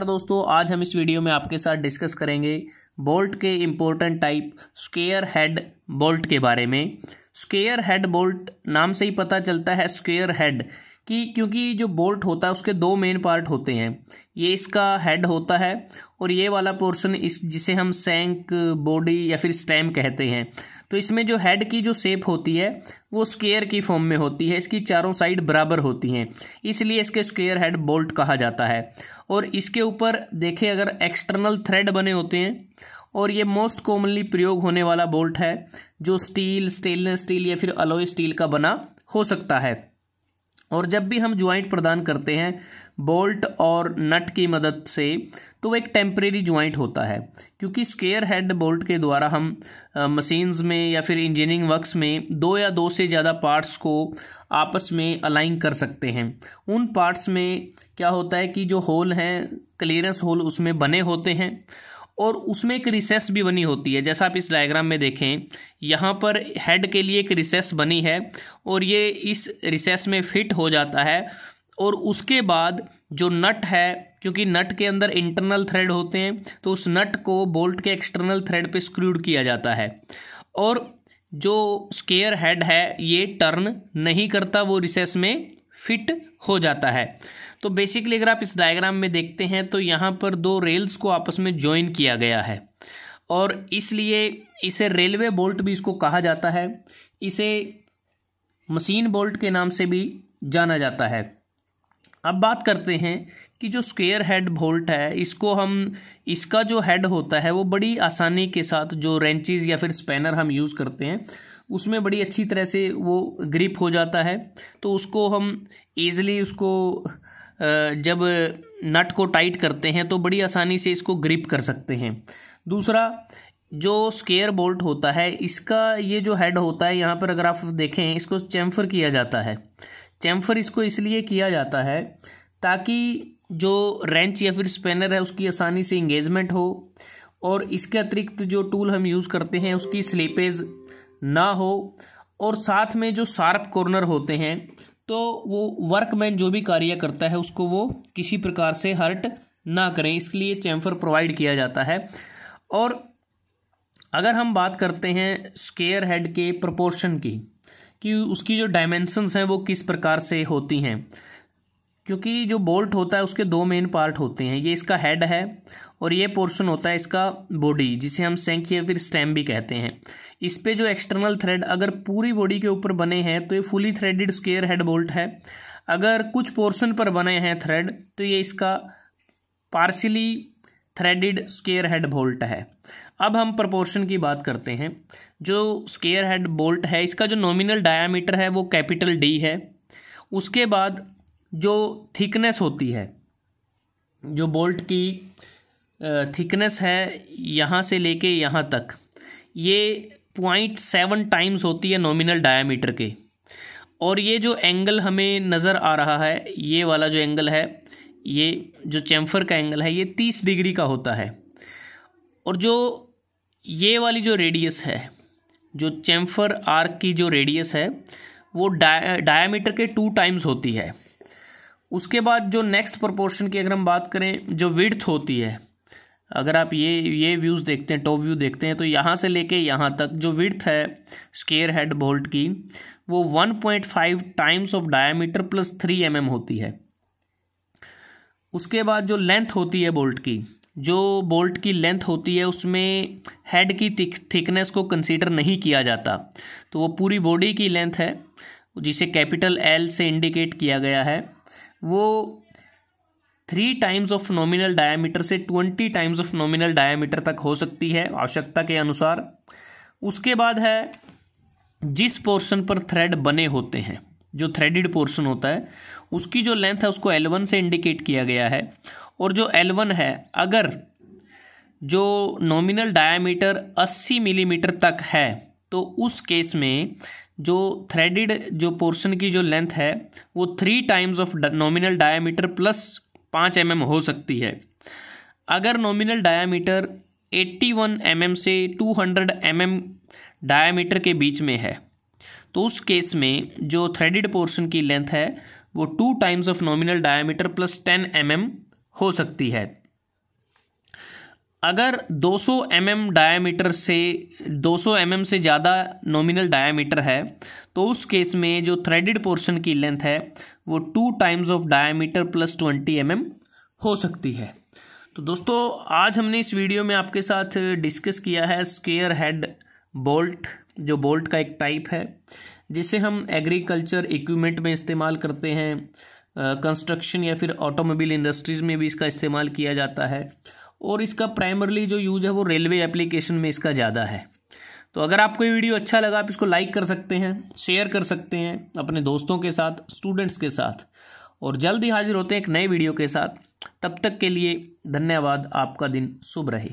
दोस्तों, आज हम इस वीडियो में आपके साथ डिस्कस करेंगे बोल्ट के important type square head bolt के बारे में। स्क्वायर हेड बोल्ट नाम से ही पता चलता है स्क्वायर हेड की, क्योंकि जो बोल्ट होता है उसके दो मेन पार्ट होते हैं। ये इसका हेड होता है और ये वाला पोर्शन इस जिसे हम सैंक, बॉडी या फिर स्टेम कहते हैं। तो इसमें जो हेड की जो शेप होती है वो स्क्वायर की फॉर्म में होती है। इसकी चारों साइड बराबर होती हैं, इसलिए इसके स्क्वायर हेड बोल्ट कहा जाता है। और इसके ऊपर देखें अगर एक्सटर्नल थ्रेड बने होते हैं, और ये मोस्ट कॉमनली प्रयोग होने वाला बोल्ट है जो स्टील, स्टेनलेस स्टील या फिर अलॉय स्टील का बना हो सकता है। और जब भी हम ज्वाइंट प्रदान करते हैं बोल्ट और नट की मदद से, तो वो एक टेम्परेरी ज्वाइंट होता है, क्योंकि स्क्वायर हेड बोल्ट के द्वारा हम मशीन्स में या फिर इंजीनियरिंग वर्क्स में दो या दो से ज़्यादा पार्ट्स को आपस में अलाइन कर सकते हैं। उन पार्ट्स में क्या होता है कि जो होल हैं, क्लियरेंस होल उसमें बने होते हैं और उसमें एक रिसेस भी बनी होती है। जैसा आप इस डायग्राम में देखें, यहाँ पर हेड के लिए एक रिसेस बनी है और ये इस रिसेस में फिट हो जाता है। और उसके बाद जो नट है, क्योंकि नट के अंदर इंटरनल थ्रेड होते हैं, तो उस नट को बोल्ट के एक्सटर्नल थ्रेड पे स्क्रूड किया जाता है। और जो स्क्वायर हेड है ये टर्न नहीं करता, वो रिसेस में फिट हो जाता है। तो बेसिकली अगर आप इस डायग्राम में देखते हैं तो यहाँ पर दो रेल्स को आपस में ज्वाइन किया गया है और इसलिए इसे रेलवे बोल्ट भी इसको कहा जाता है। इसे मशीन बोल्ट के नाम से भी जाना जाता है। अब बात करते हैं कि जो स्क्वायर हेड बोल्ट है, इसका जो हेड होता है वो बड़ी आसानी के साथ, जो रेंचेस या फिर स्पैनर हम यूज़ करते हैं उसमें बड़ी अच्छी तरह से वो ग्रिप हो जाता है। तो उसको हम ईज़िली जब नट को टाइट करते हैं तो बड़ी आसानी से इसको ग्रिप कर सकते हैं। दूसरा, जो स्क्वायर बोल्ट होता है इसका ये जो हेड होता है, यहाँ पर अगर आप देखें इसको चैम्फर किया जाता है। चैम्फर इसको इसलिए किया जाता है ताकि जो रेंच या फिर स्पैनर है उसकी आसानी से इंगेजमेंट हो, और इसके अतिरिक्त जो टूल हम यूज़ करते हैं उसकी स्लिपेज ना हो, और साथ में जो शार्प कॉर्नर होते हैं तो वो वर्कमैन जो भी कार्य करता है उसको वो किसी प्रकार से हर्ट ना करें, इसलिए चैम्फर प्रोवाइड किया जाता है। और अगर हम बात करते हैं स्क्वायर हेड के प्रोपोर्शन की, कि उसकी जो डायमेंशंस हैं वो किस प्रकार से होती हैं, क्योंकि जो बोल्ट होता है उसके दो मेन पार्ट होते हैं। ये इसका हेड है और ये पोर्शन होता है इसका बॉडी, जिसे हम शंख या फिर स्टेम भी कहते हैं। इस पे जो एक्सटर्नल थ्रेड अगर पूरी बॉडी के ऊपर बने हैं तो ये fully threaded square head bolt है। अगर कुछ पोर्शन पर बने हैं थ्रेड तो ये इसका partially threaded square head bolt है। अब हम प्रोपोर्शन की बात करते हैं। जो स्क्वायर हेड बोल्ट है इसका जो नॉमिनल डायामीटर है वो कैपिटल डी है। उसके बाद जो थिकनेस होती है, जो बोल्ट की थिकनेस है यहाँ से लेके यहाँ तक, ये 0.7 टाइम्स होती है नॉमिनल डायामीटर के। और ये जो एंगल हमें नज़र आ रहा है, ये वाला जो एंगल है, ये जो चैम्फर का एंगल है, ये 30 डिग्री का होता है। और जो ये वाली जो रेडियस है, जो चैम्फर आर्क की जो रेडियस है वो डायामीटर के 2 टाइम्स होती है। उसके बाद जो नेक्स्ट प्रोपोर्शन की अगर हम बात करें, जो विड्थ होती है, अगर आप ये व्यूज़ देखते हैं, टॉप व्यू देखते हैं, तो यहाँ से लेके यहाँ तक जो विड्थ है स्क्वायर हेड बोल्ट की वो 1.5 times of diameter plus 3 mm होती है। उसके बाद जो लेंथ होती है बोल्ट की, जो बोल्ट की लेंथ होती है उसमें हेड की थिकनेस को कंसीडर नहीं किया जाता, तो वो पूरी बॉडी की लेंथ है जिसे कैपिटल एल से इंडिकेट किया गया है। वो 3 टाइम्स ऑफ नॉमिनल डायामीटर से 20 टाइम्स ऑफ नॉमिनल डायामीटर तक हो सकती है आवश्यकता के अनुसार। उसके बाद है जिस पोर्शन पर थ्रेड बने होते हैं, जो थ्रेडेड पोर्शन होता है उसकी जो लेंथ है उसको L1 से इंडिकेट किया गया है। और जो L1 है, अगर जो नॉमिनल डायामीटर 80 मिलीमीटर तक है तो उस केस में जो थ्रेडेड जो पोर्शन की जो लेंथ है वो 3 times of nominal diameter plus 5 mm हो सकती है। अगर नॉमिनल डायामीटर 81 mm से 200 mm डायामीटर के बीच में है तो उस केस में जो थ्रेडेड पोर्शन की लेंथ है वो 2 times of nominal diameter plus 10 mm हो सकती है। अगर 200 mm डायामीटर से 200 mm से ज़्यादा नॉमिनल डायामीटर है तो उस केस में जो थ्रेडेड पोर्शन की लेंथ है वो 2 times of diameter plus 20 mm हो सकती है। तो दोस्तों आज हमने इस वीडियो में आपके साथ डिस्कस किया है स्क्वायर हेड बोल्ट, जो बोल्ट का एक टाइप है जिसे हम एग्रीकल्चर इक्विपमेंट में इस्तेमाल करते हैं, कंस्ट्रक्शन या फिर ऑटोमोबाइल इंडस्ट्रीज़ में भी इसका इस्तेमाल किया जाता है और इसका प्राइमरली जो यूज़ है वो रेलवे एप्लीकेशन में इसका ज़्यादा है। तो अगर आपको ये वीडियो अच्छा लगा आप इसको लाइक कर सकते हैं, शेयर कर सकते हैं अपने दोस्तों के साथ, स्टूडेंट्स के साथ, और जल्द ही हाजिर होते हैं एक नए वीडियो के साथ। तब तक के लिए धन्यवाद। आपका दिन शुभ रहे।